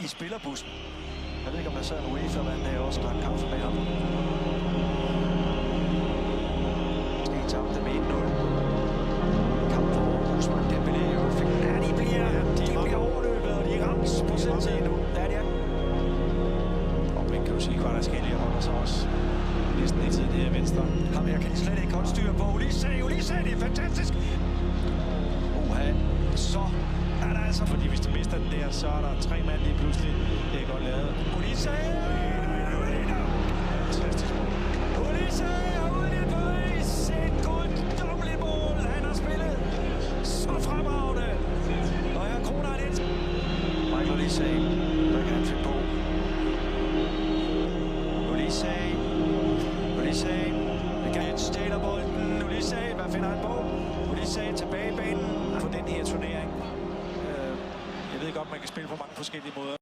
i spillerbussen. Jeg ved ikke, om der sad en UEFA-mand der også, der har kaffe med ham. De tabte med 1-0. Kamp for Aarhus, men det blev jo fik. Ja, de bliver overløbet, og de rammes på selvtid nu. Ja, det er. Og man kan jo sige, at Kvaratskhelia holder sig også næsten hele tiden her i venstre. Ham her kan de slet ikke holde styr på. Ulisse, det er fantastisk. Så er der altså... Fordi hvis du mister den der, så er der 3 mand lige pludselig. Det er godt lavet. Ulisse! Fantastisk mål. Ulisse er ude i Paris. Et guddommeligt mål. Han har spillet så fremragende. Og her kroner han ind. Michael Ulisse, der kan han finde på. Ulisse. Igen stjæler bolden. Ulisse, hvad finder han på? Ulisse tilbage i banen på den her turnering. Jeg ved godt, man kan spille på mange forskellige måder.